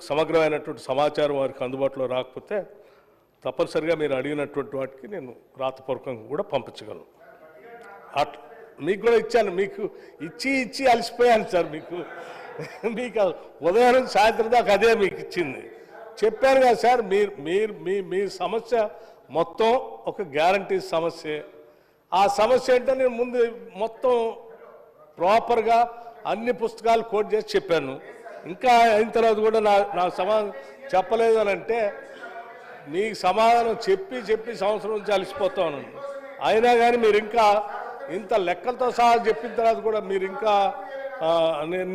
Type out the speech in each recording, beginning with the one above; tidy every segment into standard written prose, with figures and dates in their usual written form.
సమగ్రమైనటువంటి సమాచారం వారికి అందుబాటులో రాకపోతే తప్పనిసరిగా మీరు అడిగినటువంటి వాటికి నేను రాతపూర్వకంగా కూడా పంపించగలను. మీకు కూడా ఇచ్చాను, మీకు ఇచ్చి అలసిపోయాను సార్. మీకు ఉదయం సాయంత్రం దాకా అదే మీకు ఇచ్చింది. చెప్పాను కదా సార్, మీ సమస్య మొత్తం ఒక గ్యారంటీ సమస్య. ఆ సమస్య ఏంటో నేను ముందు మొత్తం ప్రాపర్గా అన్ని పుస్తకాలు కోట్ చేసి చెప్పాను. ఇంకా అయిన తర్వాత కూడా నాకు సమాధానం చెప్పలేదు అని అంటే నీకు సమాధానం చెప్పి సంవత్సరం నుంచి అలసిపోతాను. అయినా కానీ మీరు ఇంకా ఇంత లెక్కలతో సహా చెప్పిన తర్వాత కూడా మీరు ఇంకా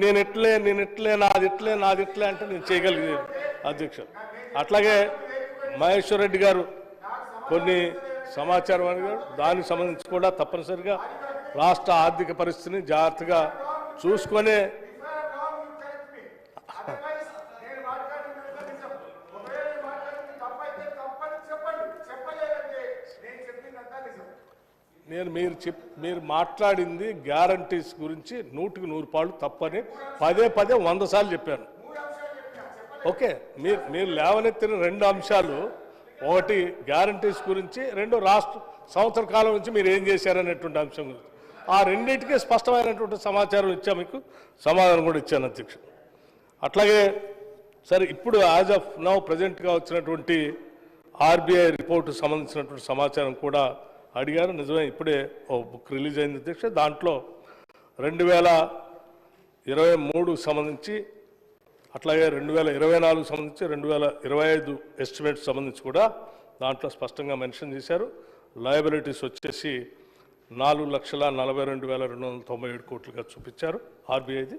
నేను ఇట్లే నాది ఇట్లే అంటే నేను చేయగలిగేది అధ్యక్ష. అట్లాగే మహేశ్వర్ రెడ్డి గారు కొన్ని సమాచారం అడిగారు, దానికి సంబంధించి కూడా తప్పనిసరిగా రాష్ట్ర ఆర్థిక పరిస్థితిని జాగ్రత్తగా చూసుకొని మీరు మాట్లాడింది గ్యారంటీస్ గురించి 100కి 100 పాళ్ళు తప్పని పదే 100 సార్లు చెప్పాను. ఓకే, మీరు లేవనెత్తిన 2 అంశాలు, ఒకటి గ్యారంటీస్ గురించి, 2 రాష్ట్ర సంవత్సర కాలం నుంచి మీరు ఏం చేశారనేటువంటి అంశం గురించి. ఆ రెండింటికి స్పష్టమైనటువంటి సమాచారం ఇచ్చా, మీకు సమాధానం కూడా ఇచ్చాను అధ్యక్ష. అట్లాగే సరే, ఇప్పుడు యాజ్ ఆఫ్ నౌ ప్రజెంట్గా వచ్చినటువంటి ఆర్బీఐ రిపోర్టు సంబంధించినటువంటి సమాచారం కూడా అడిగారు. నిజమే, ఇప్పుడే ఓ బుక్ రిలీజ్ అయింది అధ్యక్ష. దాంట్లో 2023 సంబంధించి, అట్లాగే 2024 సంబంధించి, 2025 ఎస్టిమేట్ సంబంధించి కూడా దాంట్లో స్పష్టంగా మెన్షన్ చేశారు. లయబిలిటీస్ వచ్చేసి 4,42,297 కోట్లుగా చూపించారు ఆర్బీఐది.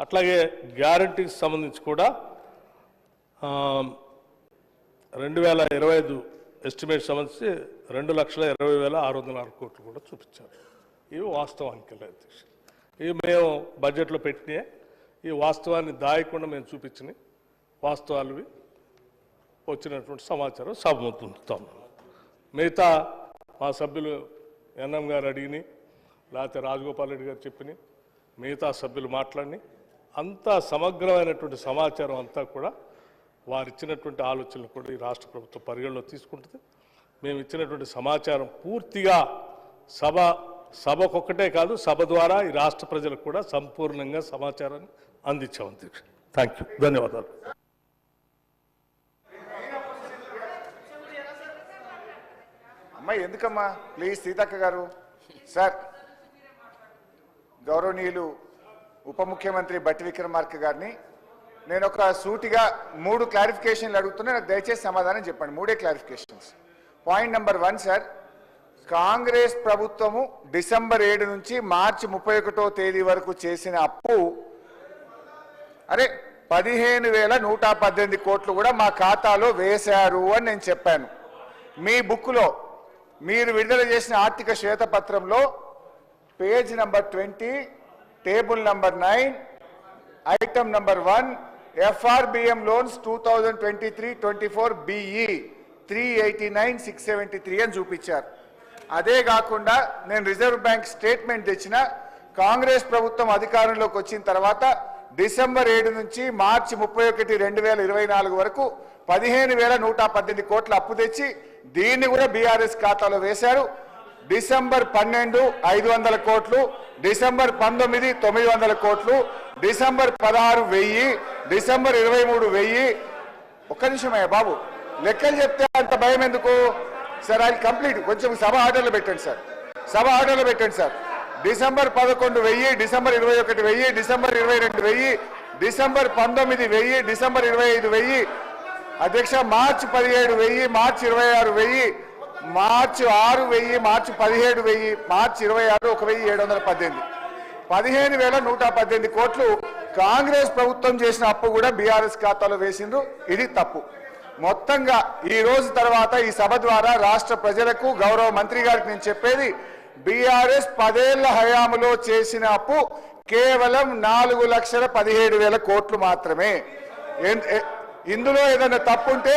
అట్లాగే గ్యారంటీకి సంబంధించి కూడా 2025 ఎస్టిమేట్ సంబంధించి 2,20,606 కోట్లు కూడా చూపించారు. ఇవి వాస్తవానికి అధ్యక్ష. ఇవి మేము బడ్జెట్లో పెట్టినాయి. ఈ వాస్తవాన్ని దాయకుండా మేము చూపించిన వాస్తవాలు వచ్చినటువంటి సమాచారం సభముందుతాము. మిగతా మా సభ్యులు ఎన్ఎం గారు అడిగిని, లేకపోతే రాజగోపాల్ రెడ్డి గారు చెప్పిన, మిగతా సభ్యులు మాట్లాడిని, అంతా సమగ్రమైనటువంటి సమాచారం అంతా కూడా వారు ఇచ్చినటువంటి ఆలోచనలు కూడా ఈ రాష్ట్ర ప్రభుత్వం పరిగణలో తీసుకుంటుంది. మేము ఇచ్చినటువంటి సమాచారం పూర్తిగా సభకొక్కటే కాదు, సభ ద్వారా ఈ రాష్ట్ర ప్రజలకు కూడా సంపూర్ణంగా సమాచారాన్ని అందించాం అధ్యక్ష. థ్యాంక్ యూ, ధన్యవాదాలు. అమ్మాయి ఎందుకమ్మా, ప్లీజ్ సీతక్క గారు. సార్, గౌరవనీయులు ఉప ముఖ్యమంత్రి బట్టి విక్రమార్క గారిని నేను ఒక సూటిగా 3 క్లారిఫికేషన్లు అడుగుతున్నా, నాకు దయచేసి సమాధానం చెప్పండి. 3 clarifications. Point number 1 sir, Congress ప్రభుత్వము డిసెంబర్ 7 నుంచి మార్చి 31వ తేదీ వరకు చేసిన అప్పు 15,118 కోట్లు కూడా మా ఖాతాలో వేశారు అని నేను చెప్పాను. మీ బుక్లో మీరు విడుదల చేసిన ఆర్థిక శ్వేతపత్రంలో page number 20, table number 9, item number 1, FRBM loans 2023-24 BE 389,673 అని చూపించారు. అదే కాకుండా నేను రిజర్వ్ బ్యాంక్ స్టేట్మెంట్ తెచ్చిన, కాంగ్రెస్ ప్రభుత్వం అధికారంలోకి వచ్చిన తర్వాత డిసెంబర్ 7 నుంచి మార్చి 31, 2024 వరకు 15,118 కోట్ల అప్పు తెచ్చి దీన్ని కూడా బీఆర్ఎస్ ఖాతాలో వేశారు. డిసెంబర్ 12 500 కోట్లు, డిసెంబర్ 19 900 కోట్లు, డిసెంబర్ 16 1000, డిసెంబర్ 23 1000. ఒక్క నిమిషమయ్యా బాబు, లెక్కలు చెప్తే అంత భయం ఎందుకు సార్? అది కంప్లీట్, కొంచెం సభ ఆర్డర్లో పెట్టండి సార్, సభ ఆర్డర్లో పెట్టండి sir. December 11 1000, December 21 1000, December 22 1000, December 19 1000, December 25 1000 అధ్యక్ష, మార్చి 17 1000, మార్చి 26 1000, మార్చి 6 1000, మార్చి 17 1000, మార్చి 26 1718, 15,118 కోట్లు కాంగ్రెస్ ప్రభుత్వం చేసిన అప్పు కూడా బీఆర్ఎస్ ఖాతాలో వేసిండ్రు. ఇది తప్పు. మొత్తంగా ఈ రోజు తర్వాత ఈ సభ ద్వారా రాష్ట్ర ప్రజలకు, గౌరవ మంత్రి గారికి నేను చెప్పేది, బీఆర్ఎస్ 10 ఏళ్ల హయాములో చేసిన అప్పు కేవలం 4,17,000 కోట్లు మాత్రమే. ఇందులో ఏదైనా తప్పుంటే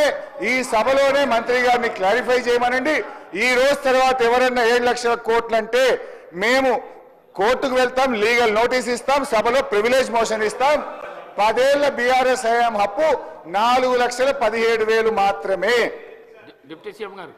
ఈ సభలోనే మంత్రి గారిని క్లారిఫై చేయమనండి. ఈ రోజు తర్వాత ఎవరన్నా 7 లక్షల కోట్లు అంటే మేము కోర్టుకు వెళ్తాం, లీగల్ నోటీస్ ఇస్తాం, సభలో ప్రివిలేజ్ మోషన్ ఇస్తాం. 10 ఏళ్ల బీఆర్ఎస్ హయాం అప్పు 4,17,000 మాత్రమే. డిప్యూటీ సీఎం గారు